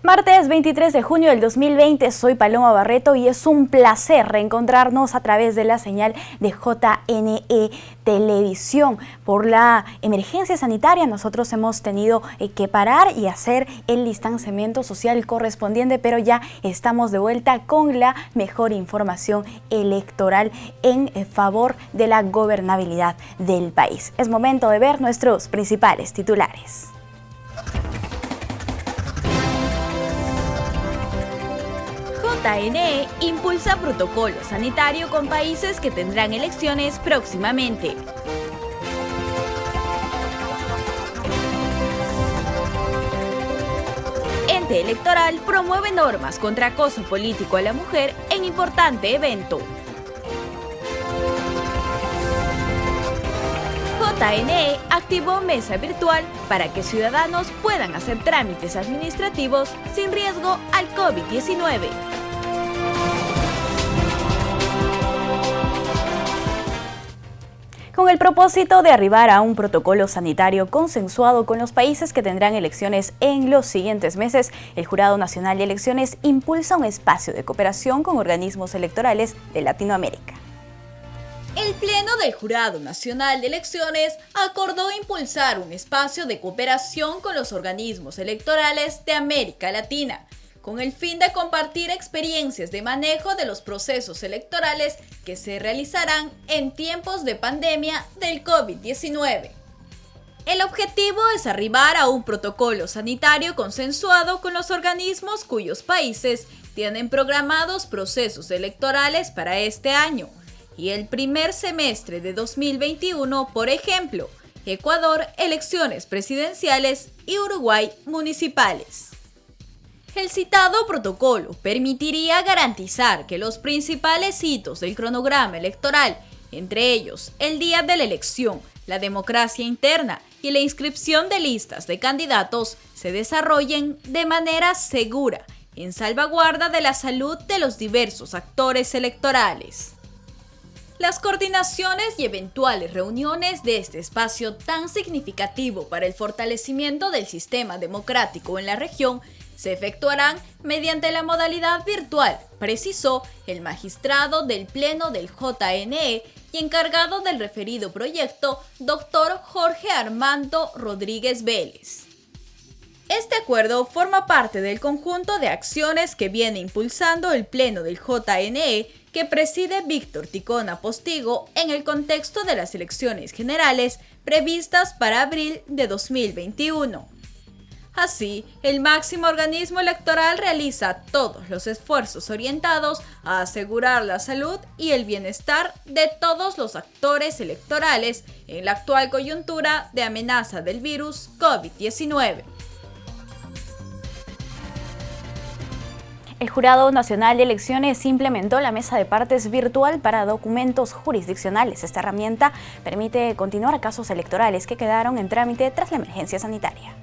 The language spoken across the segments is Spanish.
Martes 23 de junio del 2020, soy Paloma Barreto y es un placer reencontrarnos a través de la señal de JNE Televisión. Por la emergencia sanitaria nosotros hemos tenido que parar y hacer el distanciamiento social correspondiente, pero ya estamos de vuelta con la mejor información electoral en favor de la gobernabilidad del país. Es momento de ver nuestros principales titulares. JNE impulsa protocolo sanitario con países que tendrán elecciones próximamente. Ente electoral promueve normas contra acoso político a la mujer en importante evento. JNE activó mesa virtual para que ciudadanos puedan hacer trámites administrativos sin riesgo al COVID-19. Con el propósito de arribar a un protocolo sanitario consensuado con los países que tendrán elecciones en los siguientes meses, el Jurado Nacional de Elecciones impulsa un espacio de cooperación con organismos electorales de Latinoamérica. El Pleno del Jurado Nacional de Elecciones acordó impulsar un espacio de cooperación con los organismos electorales de América Latina, con el fin de compartir experiencias de manejo de los procesos electorales que se realizarán en tiempos de pandemia del COVID-19. El objetivo es arribar a un protocolo sanitario consensuado con los organismos cuyos países tienen programados procesos electorales para este año y el primer semestre de 2021, por ejemplo, Ecuador, elecciones presidenciales y Uruguay, municipales. El citado protocolo permitiría garantizar que los principales hitos del cronograma electoral, entre ellos el día de la elección, la democracia interna y la inscripción de listas de candidatos, se desarrollen de manera segura, en salvaguarda de la salud de los diversos actores electorales. Las coordinaciones y eventuales reuniones de este espacio tan significativo para el fortalecimiento del sistema democrático en la región se efectuarán mediante la modalidad virtual, precisó el magistrado del Pleno del JNE y encargado del referido proyecto, doctor Jorge Armando Rodríguez Vélez. Este acuerdo forma parte del conjunto de acciones que viene impulsando el Pleno del JNE que preside Víctor Ticona Postigo en el contexto de las elecciones generales previstas para abril de 2021. Así, el máximo organismo electoral realiza todos los esfuerzos orientados a asegurar la salud y el bienestar de todos los actores electorales en la actual coyuntura de amenaza del virus COVID-19. El Jurado Nacional de Elecciones implementó la mesa de partes virtual para documentos jurisdiccionales. Esta herramienta permite continuar casos electorales que quedaron en trámite tras la emergencia sanitaria.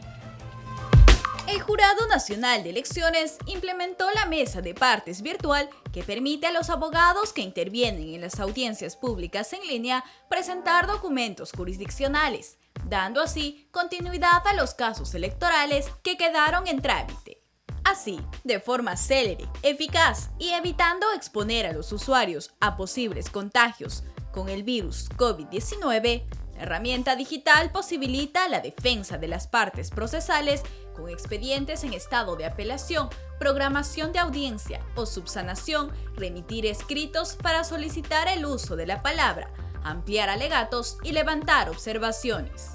El Jurado Nacional de Elecciones implementó la mesa de partes virtual que permite a los abogados que intervienen en las audiencias públicas en línea presentar documentos jurisdiccionales, dando así continuidad a los casos electorales que quedaron en trámite. Así, de forma célere, eficaz y evitando exponer a los usuarios a posibles contagios con el virus COVID-19, la herramienta digital posibilita la defensa de las partes procesales con expedientes en estado de apelación, programación de audiencia o subsanación, remitir escritos para solicitar el uso de la palabra, ampliar alegatos y levantar observaciones.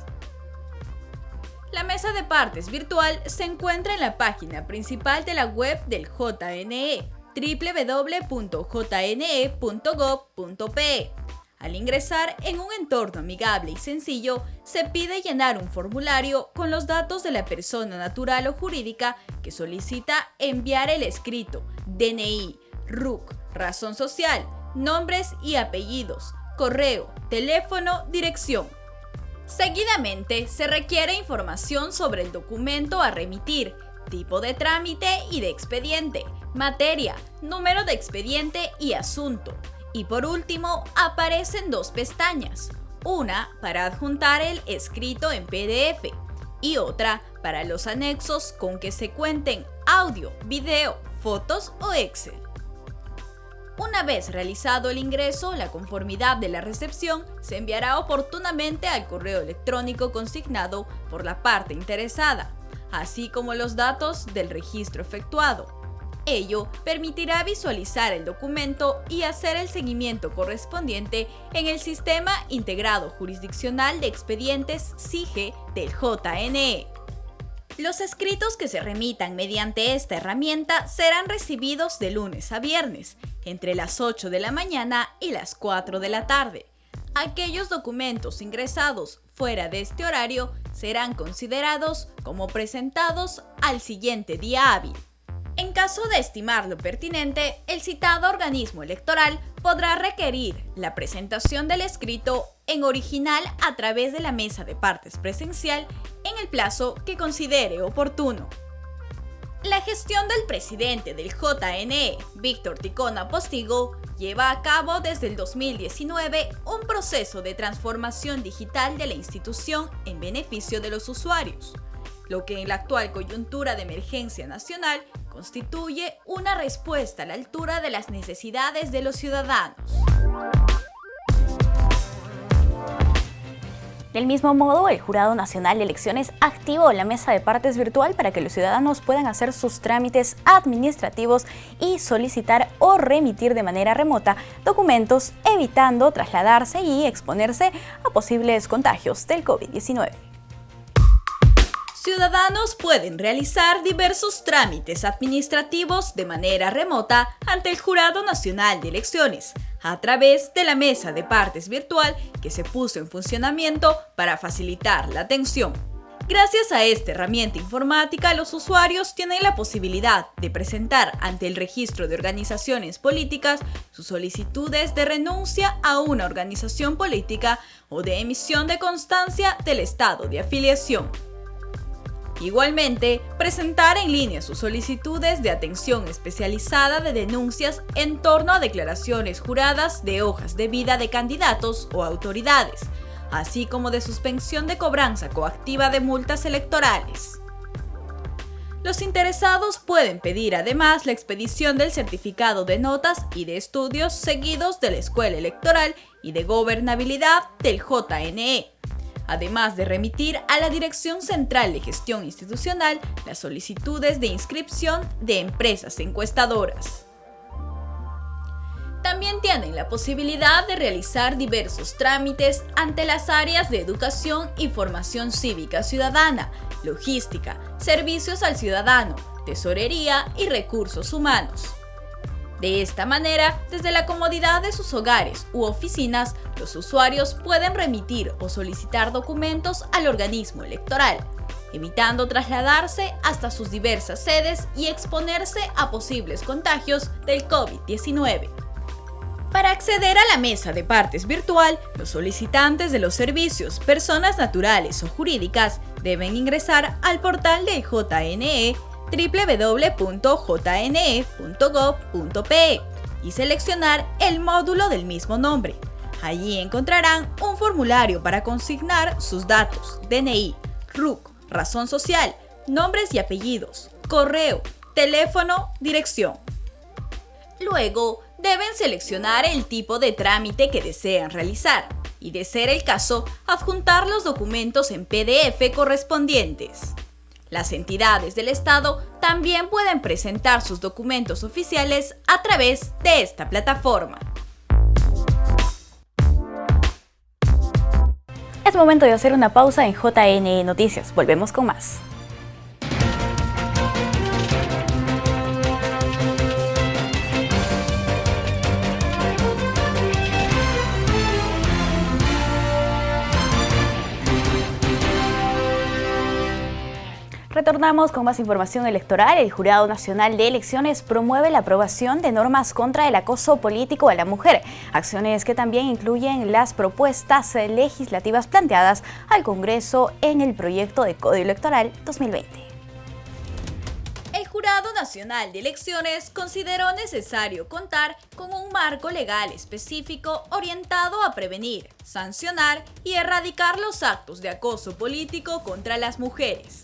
La mesa de partes virtual se encuentra en la página principal de la web del JNE, www.jne.gov.pe. Al ingresar en un entorno amigable y sencillo, se pide llenar un formulario con los datos de la persona natural o jurídica que solicita enviar el escrito, DNI, RUC, razón social, nombres y apellidos, correo, teléfono, dirección. Seguidamente, se requiere información sobre el documento a remitir, tipo de trámite y de expediente, materia, número de expediente y asunto. Y por último, aparecen dos pestañas, una para adjuntar el escrito en PDF y otra para los anexos con que se cuenten audio, video, fotos o Excel. Una vez realizado el ingreso, la conformidad de la recepción se enviará oportunamente al correo electrónico consignado por la parte interesada, así como los datos del registro efectuado. Ello permitirá visualizar el documento y hacer el seguimiento correspondiente en el Sistema Integrado Jurisdiccional de Expedientes SIGE del JNE. Los escritos que se remitan mediante esta herramienta serán recibidos de lunes a viernes, entre las 8 de la mañana y las 4 de la tarde. Aquellos documentos ingresados fuera de este horario serán considerados como presentados al siguiente día hábil. En caso de estimarlo pertinente, el citado organismo electoral podrá requerir la presentación del escrito en original a través de la mesa de partes presencial en el plazo que considere oportuno. La gestión del presidente del JNE, Víctor Ticona Postigo, lleva a cabo desde el 2019 un proceso de transformación digital de la institución en beneficio de los usuarios, lo que en la actual coyuntura de emergencia nacional constituye una respuesta a la altura de las necesidades de los ciudadanos. Del mismo modo, el Jurado Nacional de Elecciones activó la mesa de partes virtual para que los ciudadanos puedan hacer sus trámites administrativos y solicitar o remitir de manera remota documentos, evitando trasladarse y exponerse a posibles contagios del COVID-19. Ciudadanos pueden realizar diversos trámites administrativos de manera remota ante el Jurado Nacional de Elecciones, a través de la mesa de partes virtual que se puso en funcionamiento para facilitar la atención. Gracias a esta herramienta informática, los usuarios tienen la posibilidad de presentar ante el registro de organizaciones políticas sus solicitudes de renuncia a una organización política o de emisión de constancia del estado de afiliación. Igualmente, presentar en línea sus solicitudes de atención especializada de denuncias en torno a declaraciones juradas de hojas de vida de candidatos o autoridades, así como de suspensión de cobranza coactiva de multas electorales. Los interesados pueden pedir además la expedición del certificado de notas y de estudios seguidos de la Escuela Electoral y de Gobernabilidad del JNE, además de remitir a la Dirección Central de Gestión Institucional las solicitudes de inscripción de empresas encuestadoras. También tienen la posibilidad de realizar diversos trámites ante las áreas de educación y formación cívica ciudadana, logística, servicios al ciudadano, tesorería y recursos humanos. De esta manera, desde la comodidad de sus hogares u oficinas, los usuarios pueden remitir o solicitar documentos al organismo electoral, evitando trasladarse hasta sus diversas sedes y exponerse a posibles contagios del COVID-19. Para acceder a la mesa de partes virtual, los solicitantes de los servicios, personas naturales o jurídicas, deben ingresar al portal del JNE www.jne.gov.pe y seleccionar el módulo del mismo nombre. Allí encontrarán un formulario para consignar sus datos, DNI, RUC, razón social, nombres y apellidos, correo, teléfono, dirección. Luego, deben seleccionar el tipo de trámite que desean realizar y, de ser el caso, adjuntar los documentos en PDF correspondientes. Las entidades del Estado también pueden presentar sus documentos oficiales a través de esta plataforma. Es momento de hacer una pausa en JNE Noticias. Volvemos con más. Retornamos con más información electoral. El Jurado Nacional de Elecciones promueve la aprobación de normas contra el acoso político a la mujer, acciones que también incluyen las propuestas legislativas planteadas al Congreso en el proyecto de Código Electoral 2020. El Jurado Jurado Nacional de Elecciones consideró necesario contar con un marco legal específico orientado a prevenir, sancionar y erradicar los actos de acoso político contra las mujeres.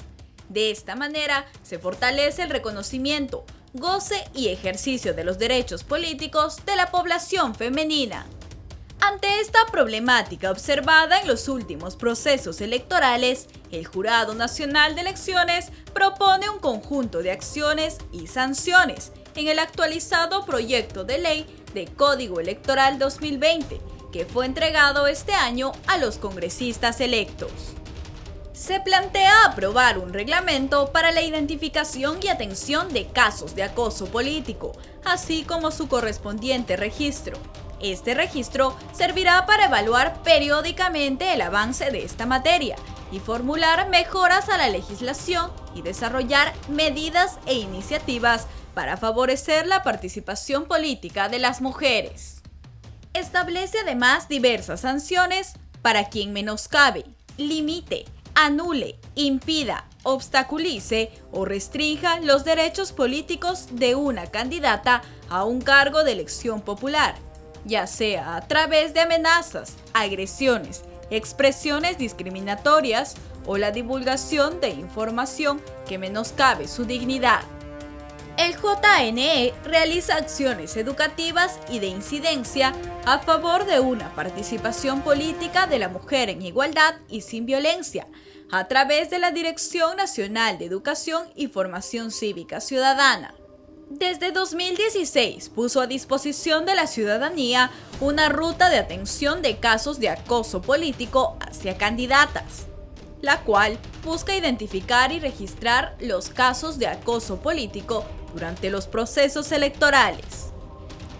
De esta manera, se fortalece el reconocimiento, goce y ejercicio de los derechos políticos de la población femenina. Ante esta problemática observada en los últimos procesos electorales, el Jurado Nacional de Elecciones propone un conjunto de acciones y sanciones en el actualizado proyecto de ley de Código Electoral 2020, que fue entregado este año a los congresistas electos. Se plantea aprobar un reglamento para la identificación y atención de casos de acoso político, así como su correspondiente registro. Este registro servirá para evaluar periódicamente el avance de esta materia y formular mejoras a la legislación y desarrollar medidas e iniciativas para favorecer la participación política de las mujeres. Establece además diversas sanciones para quien menoscabe, limite, anule, impida, obstaculice o restrinja los derechos políticos de una candidata a un cargo de elección popular, ya sea a través de amenazas, agresiones, expresiones discriminatorias o la divulgación de información que menoscabe su dignidad. El JNE realiza acciones educativas y de incidencia a favor de una participación política de la mujer en igualdad y sin violencia, a través de la Dirección Nacional de Educación y Formación Cívica Ciudadana. Desde 2016 puso a disposición de la ciudadanía una ruta de atención de casos de acoso político hacia candidatas, la cual busca identificar y registrar los casos de acoso político durante los procesos electorales.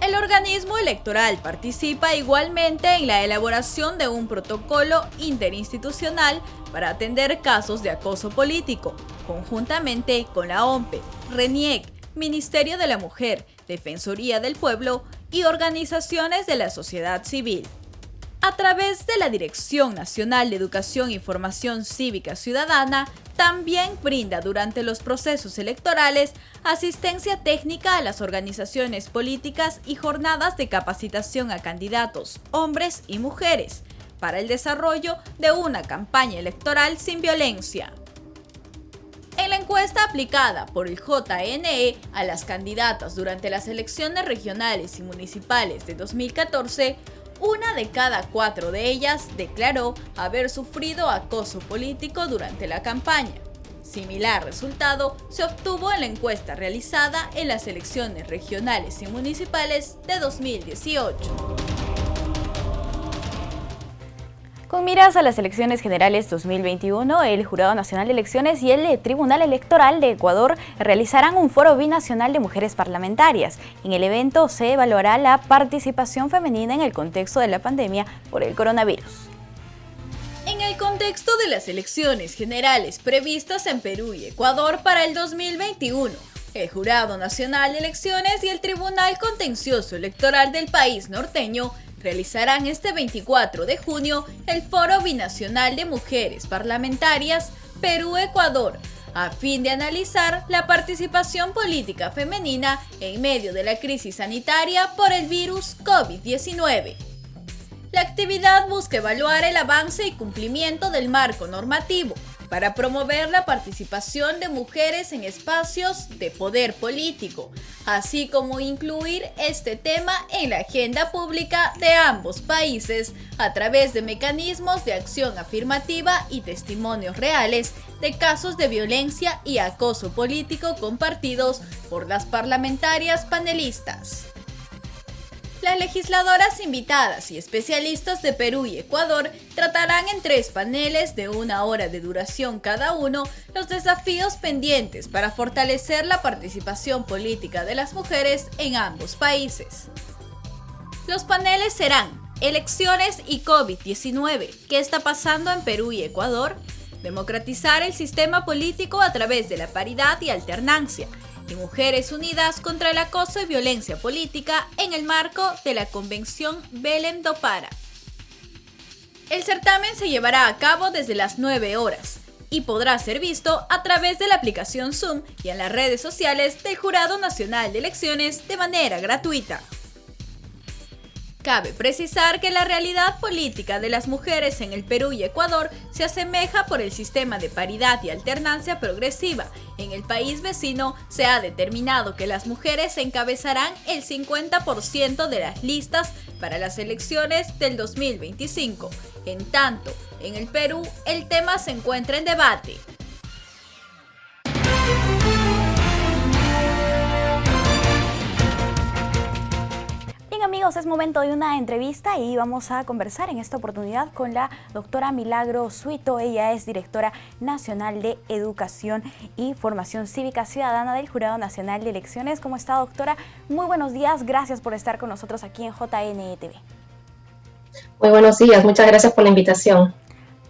El organismo electoral participa igualmente en la elaboración de un protocolo interinstitucional para atender casos de acoso político, conjuntamente con la OMPE, RENIEC, Ministerio de la Mujer, Defensoría del Pueblo y organizaciones de la sociedad civil. A través de la Dirección Nacional de Educación y Formación Cívica Ciudadana, también brinda durante los procesos electorales asistencia técnica a las organizaciones políticas y jornadas de capacitación a candidatos, hombres y mujeres, para el desarrollo de una campaña electoral sin violencia. En la encuesta aplicada por el JNE a las candidatas durante las elecciones regionales y municipales de 2014, 1 de cada 4 de ellas declaró haber sufrido acoso político durante la campaña. Similar resultado se obtuvo en la encuesta realizada en las elecciones regionales y municipales de 2018. Con miras a las elecciones generales 2021, el Jurado Nacional de Elecciones y el Tribunal Electoral de Ecuador realizarán un foro binacional de mujeres parlamentarias. En el evento se evaluará la participación femenina en el contexto de la pandemia por el coronavirus. En el contexto de las elecciones generales previstas en Perú y Ecuador para el 2021, el Jurado Nacional de Elecciones y el Tribunal Contencioso Electoral del país norteño realizarán este 24 de junio el Foro Binacional de Mujeres Parlamentarias Perú-Ecuador, a fin de analizar la participación política femenina en medio de la crisis sanitaria por el virus COVID-19. La actividad busca evaluar el avance y cumplimiento del marco normativo para promover la participación de mujeres en espacios de poder político, así como incluir este tema en la agenda pública de ambos países a través de mecanismos de acción afirmativa y testimonios reales de casos de violencia y acoso político compartidos por las parlamentarias panelistas. Las legisladoras invitadas y especialistas de Perú y Ecuador tratarán en 3 paneles de 1 hora de duración cada uno los desafíos pendientes para fortalecer la participación política de las mujeres en ambos países. Los paneles serán Elecciones y COVID-19, ¿qué está pasando en Perú y Ecuador? Democratizar el sistema político a través de la paridad y alternancia, y Mujeres Unidas contra el Acoso y Violencia Política en el marco de la Convención Belém do Pará. El certamen se llevará a cabo desde las 9 horas. y podrá ser visto a través de la aplicación Zoom y en las redes sociales del Jurado Nacional de Elecciones de manera gratuita. Cabe precisar que la realidad política de las mujeres en el Perú y Ecuador se asemeja por el sistema de paridad y alternancia progresiva. En el país vecino se ha determinado que las mujeres encabezarán el 50% de las listas para las elecciones del 2025. En tanto, en el Perú, el tema se encuentra en debate. Bien amigos, es momento de una entrevista y vamos a conversar en esta oportunidad con la doctora Milagro Suito. Ella es directora nacional de Educación y Formación Cívica Ciudadana del Jurado Nacional de Elecciones. ¿Cómo está, doctora? Muy buenos días, gracias por estar con nosotros aquí en JNE-TV. Muy buenos días, muchas gracias por la invitación.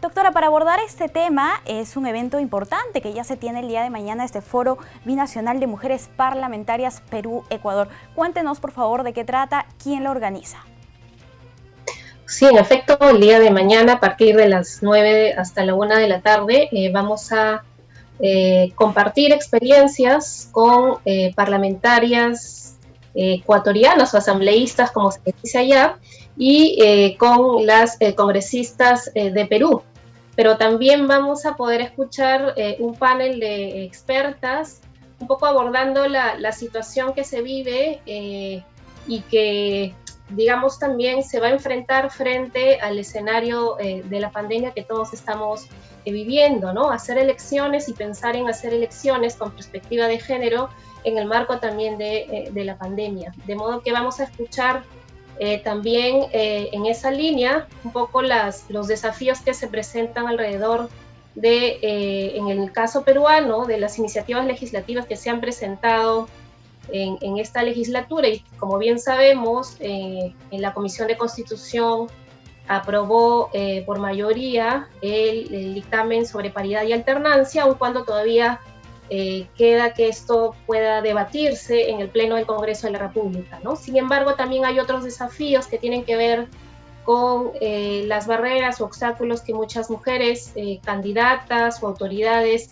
Doctora, para abordar este tema es un evento importante que ya se tiene el día de mañana, este Foro Binacional de Mujeres Parlamentarias Perú-Ecuador. Cuéntenos, por favor, de qué trata, quién lo organiza. Sí, en efecto, el día de mañana, a partir de las 9 hasta la 1 de la tarde, vamos a compartir experiencias con parlamentarias ecuatorianas o asambleístas, como se dice allá, y con las congresistas de Perú. Pero también vamos a poder escuchar un panel de expertas, un poco abordando la situación que se vive y que, digamos, también se va a enfrentar frente al escenario de la pandemia que todos estamos viviendo, ¿no? Hacer elecciones y pensar en hacer elecciones con perspectiva de género en el marco también de la pandemia. De modo que vamos a escuchar también en esa línea un poco los desafíos que se presentan alrededor de, en el caso peruano, de las iniciativas legislativas que se han presentado en esta legislatura. Y como bien sabemos, en la Comisión de Constitución aprobó por mayoría el dictamen sobre paridad y alternancia, aun cuando todavía queda que esto pueda debatirse en el Pleno del Congreso de la República, ¿no? Sin embargo, también hay otros desafíos que tienen que ver con las barreras o obstáculos que muchas mujeres candidatas o autoridades,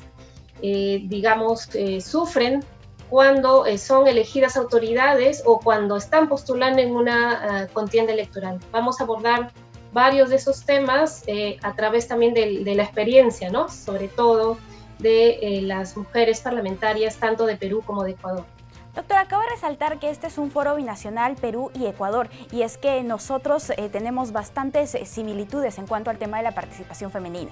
digamos, sufren cuando son elegidas autoridades o cuando están postulando en una contienda electoral. Vamos a abordar varios de esos temas a través también de la experiencia, ¿no? Sobre todo de las mujeres parlamentarias, tanto de Perú como de Ecuador. Doctora, acabo de resaltar que este es un foro binacional Perú y Ecuador, y es que nosotros tenemos bastantes similitudes en cuanto al tema de la participación femenina.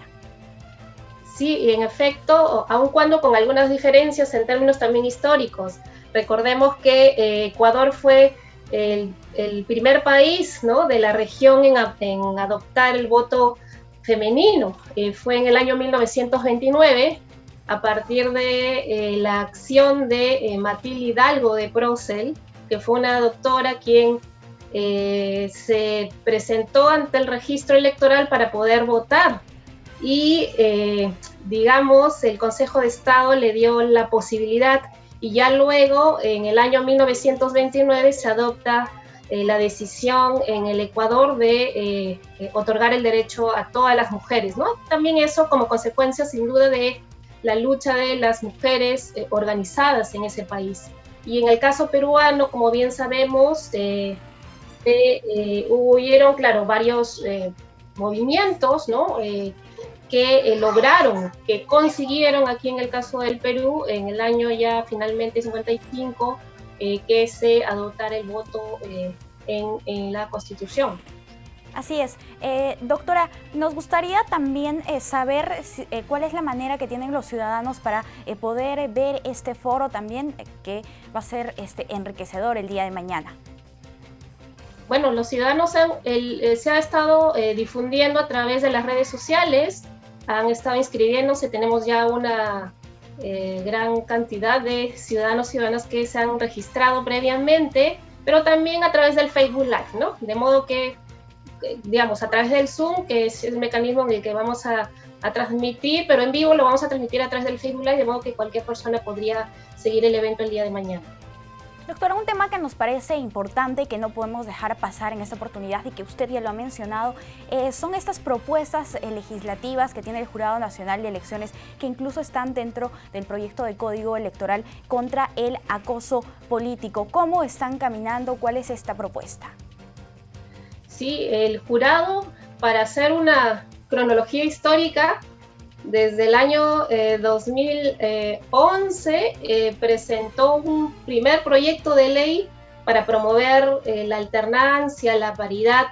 Sí, y en efecto, aun cuando con algunas diferencias en términos también históricos. Recordemos que Ecuador fue el primer país, ¿no?, de la región en adoptar el voto femenino. Fue en el año 1929, a partir de la acción de Matilde Hidalgo de Procel, que fue una doctora quien se presentó ante el registro electoral para poder votar. Y, digamos, el Consejo de Estado le dio la posibilidad, y ya luego, en el año 1929, se adopta la decisión en el Ecuador de otorgar el derecho a todas las mujeres, ¿no? También eso como consecuencia, sin duda, de la lucha de las mujeres organizadas en ese país. Y en el caso peruano, como bien sabemos, hubieron, claro, varios movimientos, ¿no?, que lograron, que consiguieron aquí en el caso del Perú, en el año ya finalmente 55, que se adoptara el voto en la Constitución. Así es. Doctora, nos gustaría también saber cuál es la manera que tienen los ciudadanos para poder ver este foro también, que va a ser enriquecedor el día de mañana. Bueno, los ciudadanos se ha estado difundiendo a través de las redes sociales, han estado inscribiéndose, tenemos ya una gran cantidad de ciudadanos y ciudadanas que se han registrado previamente, pero también a través del Facebook Live, ¿no? De modo que, digamos, a través del Zoom, que es el mecanismo en el que vamos a transmitir, pero en vivo lo vamos a transmitir a través del Facebook Live, de modo que cualquier persona podría seguir el evento el día de mañana. Doctora, un tema que nos parece importante y que no podemos dejar pasar en esta oportunidad y que usted ya lo ha mencionado, son estas propuestas legislativas que tiene el Jurado Nacional de Elecciones, que incluso están dentro del proyecto de Código Electoral contra el acoso político. ¿Cómo están caminando? ¿Cuál es esta propuesta? Sí, el jurado, para hacer una cronología histórica, desde el año 2011 presentó un primer proyecto de ley para promover la alternancia, la paridad,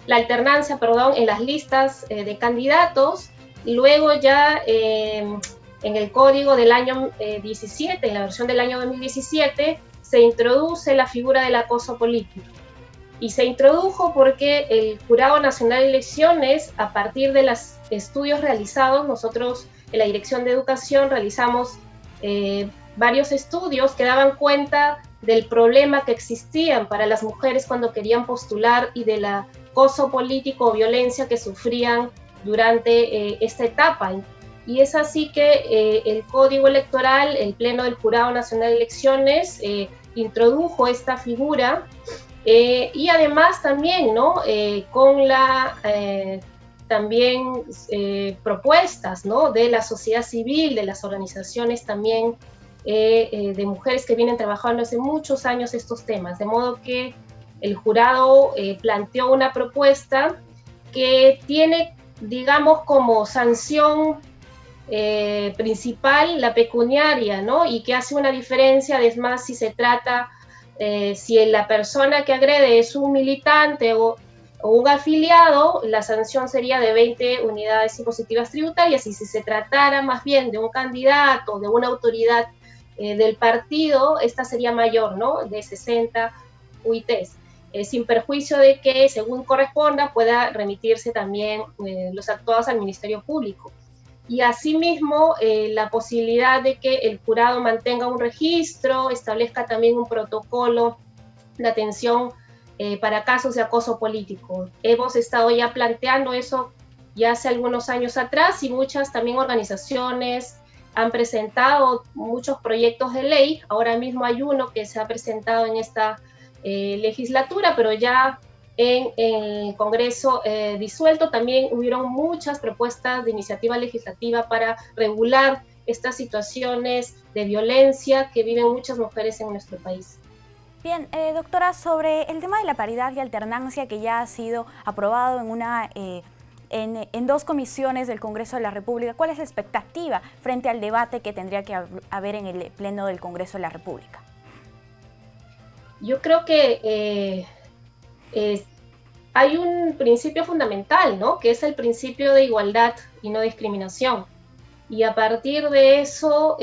en las listas de candidatos. Luego ya en el código del año 17, en la versión del año 2017, se introduce la figura del acoso político. Y se introdujo porque el Jurado Nacional de Elecciones, a partir de los estudios realizados, nosotros en la Dirección de Educación realizamos varios estudios que daban cuenta del problema que existían para las mujeres cuando querían postular y del acoso político o violencia que sufrían durante esta etapa. Y es así que el Código Electoral, el Pleno del Jurado Nacional de Elecciones, introdujo esta figura. Y además también, ¿no? Con también propuestas, ¿no? De la sociedad civil, de las organizaciones también de mujeres que vienen trabajando hace muchos años estos temas, de modo que el jurado planteó una propuesta que tiene, digamos, como sanción principal la pecuniaria, ¿no? Y que hace una diferencia, además, si se trata si la persona que agrede es un militante o un afiliado, la sanción sería de 20 unidades impositivas tributarias, y si se tratara más bien de un candidato, de una autoridad del partido, esta sería mayor, ¿no? De 60 UITs, sin perjuicio de que, según corresponda, pueda remitirse también los actuados al Ministerio Público. Y asimismo la posibilidad de que el jurado mantenga un registro, establezca también un protocolo de atención para casos de acoso político. Hemos estado ya planteando eso ya hace algunos años atrás, y muchas también organizaciones han presentado muchos proyectos de ley. Ahora mismo hay uno que se ha presentado en esta legislatura, pero ya en el Congreso disuelto también hubieron muchas propuestas de iniciativa legislativa para regular estas situaciones de violencia que viven muchas mujeres en nuestro país. Bien, doctora, sobre el tema de la paridad y alternancia, que ya ha sido aprobado en dos comisiones del Congreso de la República, ¿cuál es la expectativa frente al debate que tendría que haber en el Pleno del Congreso de la República? Yo creo que hay un principio fundamental, ¿no? Que es el principio de igualdad y no discriminación. Y a partir de eso,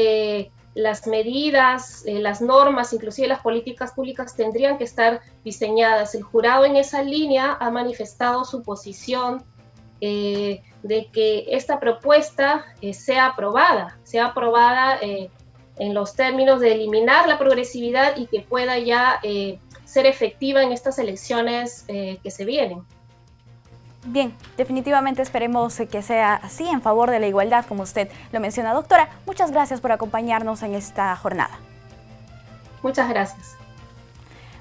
las medidas, las normas, inclusive las políticas públicas tendrían que estar diseñadas. El jurado en esa línea ha manifestado su posición de que esta propuesta sea aprobada en los términos de eliminar la progresividad y que pueda ya ser efectiva en estas elecciones que se vienen. Bien, definitivamente esperemos que sea así, en favor de la igualdad, como usted lo menciona. Doctora, muchas gracias por acompañarnos en esta jornada. Muchas gracias.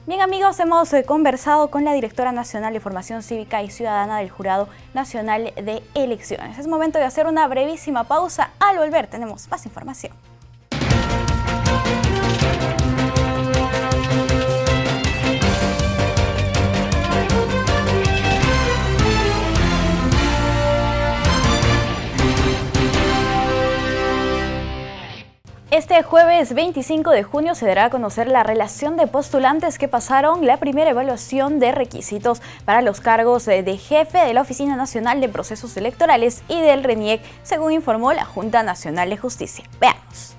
Bien, amigos, hemos conversado con la Directora Nacional de Formación Cívica y Ciudadana del Jurado Nacional de Elecciones. Es momento de hacer una brevísima pausa. Al volver tenemos más información. Este jueves 25 de junio se dará a conocer la relación de postulantes que pasaron la primera evaluación de requisitos para los cargos de jefe de la Oficina Nacional de Procesos Electorales y del RENIEC, según informó la Junta Nacional de Justicia. Veamos.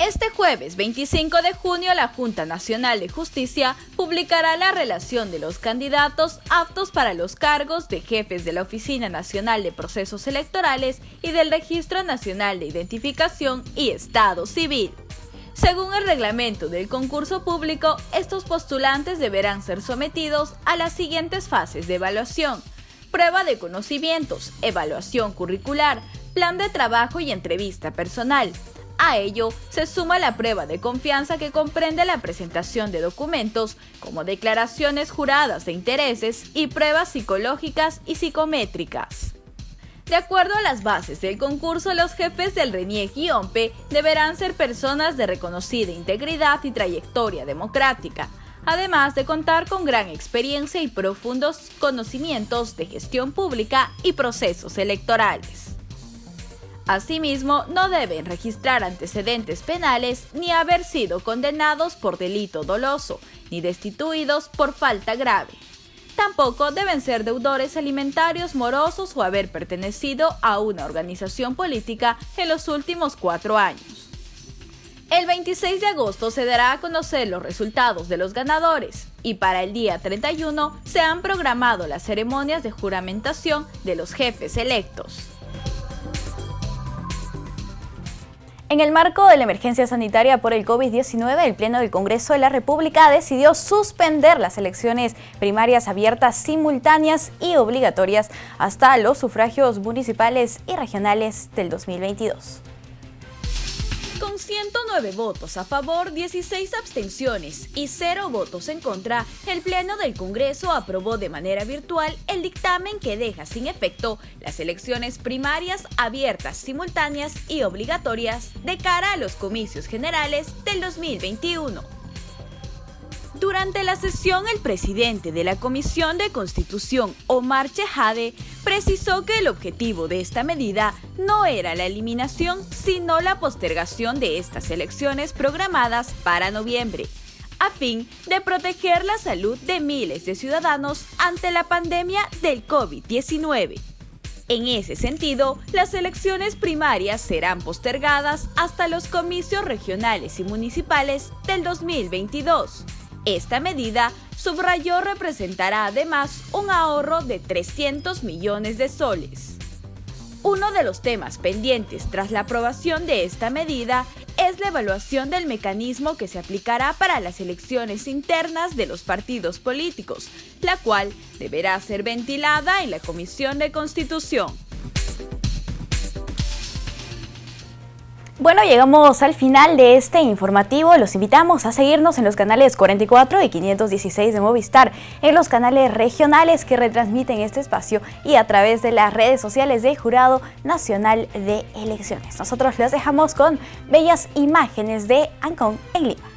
Este jueves 25 de junio, la Junta Nacional de Justicia publicará la relación de los candidatos aptos para los cargos de jefes de la Oficina Nacional de Procesos Electorales y del Registro Nacional de Identificación y Estado Civil. Según el reglamento del concurso público, estos postulantes deberán ser sometidos a las siguientes fases de evaluación: prueba de conocimientos, evaluación curricular, plan de trabajo y entrevista personal. A ello se suma la prueba de confianza que comprende la presentación de documentos como declaraciones juradas de intereses y pruebas psicológicas y psicométricas. De acuerdo a las bases del concurso, los jefes del RENIEC y OMPE deberán ser personas de reconocida integridad y trayectoria democrática, además de contar con gran experiencia y profundos conocimientos de gestión pública y procesos electorales. Asimismo, no deben registrar antecedentes penales ni haber sido condenados por delito doloso, ni destituidos por falta grave. Tampoco deben ser deudores alimentarios morosos o haber pertenecido a una organización política en los últimos 4 años. El 26 de agosto se dará a conocer los resultados de los ganadores y para el día 31 se han programado las ceremonias de juramentación de los jefes electos. En el marco de la emergencia sanitaria por el COVID-19, el Pleno del Congreso de la República decidió suspender las elecciones primarias abiertas, simultáneas y obligatorias hasta los sufragios municipales y regionales del 2022. Con 109 votos a favor, 16 abstenciones y 0 votos en contra, el Pleno del Congreso aprobó de manera virtual el dictamen que deja sin efecto las elecciones primarias abiertas, simultáneas y obligatorias de cara a los comicios generales del 2021. Durante la sesión, el presidente de la Comisión de Constitución, Omar Chejade, precisó que el objetivo de esta medida no era la eliminación, sino la postergación de estas elecciones programadas para noviembre, a fin de proteger la salud de miles de ciudadanos ante la pandemia del COVID-19. En ese sentido, las elecciones primarias serán postergadas hasta los comicios regionales y municipales del 2022. Esta medida, subrayó, representará además un ahorro de 300 millones de soles. Uno de los temas pendientes tras la aprobación de esta medida es la evaluación del mecanismo que se aplicará para las elecciones internas de los partidos políticos, la cual deberá ser ventilada en la Comisión de Constitución. Bueno, llegamos al final de este informativo. Los invitamos a seguirnos en los canales 44 y 516 de Movistar, en los canales regionales que retransmiten este espacio y a través de las redes sociales del Jurado Nacional de Elecciones. Nosotros los dejamos con bellas imágenes de Ancón en Lima.